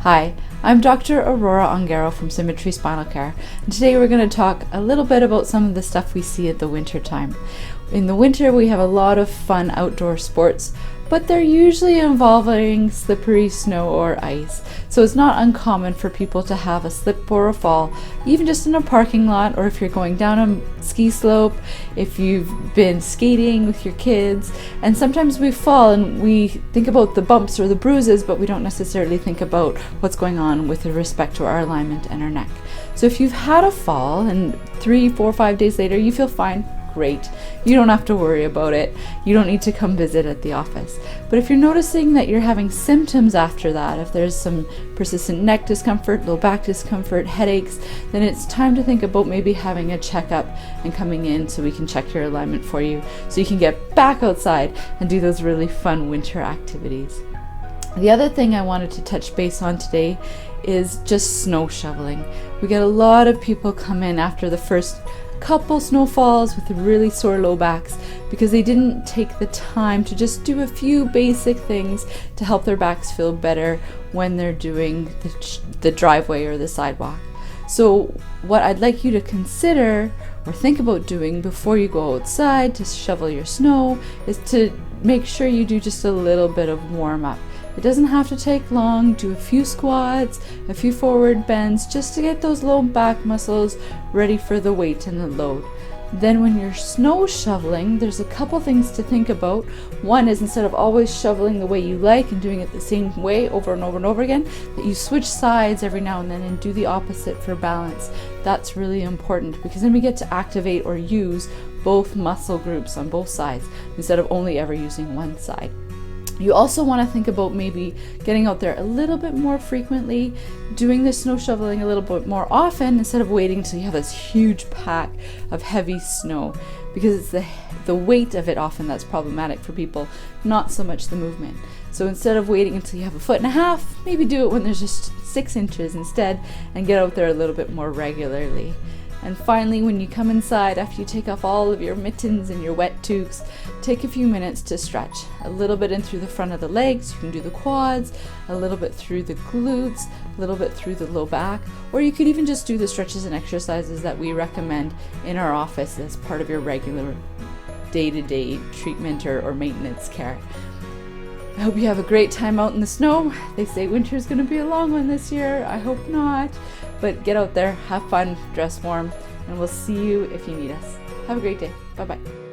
Hi, I'm Dr. Aurora Ongaro from Symmetry Spinal Care, and today we're going to talk a little bit about some of the stuff we see at the winter time. In the winter we have a lot of fun outdoor sports, but they're usually involving slippery snow or ice, so it's not uncommon for people to have a slip or a fall, even just in a parking lot, or if you're going down a ski slope, if you've been skating with your kids. And sometimes we fall and we think about the bumps or the bruises, but we don't necessarily think about what's going on with respect to our alignment and our neck. So if you've had a fall and 3, 4, 5 days later you feel fine, great. You don't have to worry about it. You don't need to come visit at the office. But if you're noticing that you're having symptoms after that, if there's some persistent neck discomfort, low back discomfort, headaches, then it's time to think about maybe having a checkup and coming in so we can check your alignment for you so you can get back outside and do those really fun winter activities. The other thing I wanted to touch base on today is just snow shoveling. We get a lot of people come in after the first couple snowfalls with really sore low backs because they didn't take the time to just do a few basic things to help their backs feel better when they're doing the driveway or the sidewalk. So what I'd like you to consider or think about doing before you go outside to shovel your snow is to make sure you do just a little bit of warm up. It doesn't have to take long. Do a few squats, a few forward bends, just to get those low back muscles ready for the weight and the load. Then when you're snow shoveling, there's a couple things to think about. One is, instead of always shoveling the way you like and doing it the same way over and over and over again, that you switch sides every now and then and do the opposite for balance. That's really important because then we get to activate or use both muscle groups on both sides instead of only ever using one side. You also want to think about maybe getting out there a little bit more frequently, doing the snow shoveling a little bit more often instead of waiting until you have this huge pack of heavy snow, because it's the weight of it often that's problematic for people, not so much the movement. So instead of waiting until you have 1.5 feet, maybe do it when there's just 6 inches instead and get out there a little bit more regularly. And finally, when you come inside, after you take off all of your mittens and your wet toques, take a few minutes to stretch. A little bit in through the front of the legs, you can do the quads, a little bit through the glutes, a little bit through the low back, or you could even just do the stretches and exercises that we recommend in our office as part of your regular day-to-day treatment or maintenance care. I hope you have a great time out in the snow. They say winter's going to be a long one this year. I hope not. But get out there, have fun, dress warm, and we'll see you if you need us. Have a great day. Bye-bye.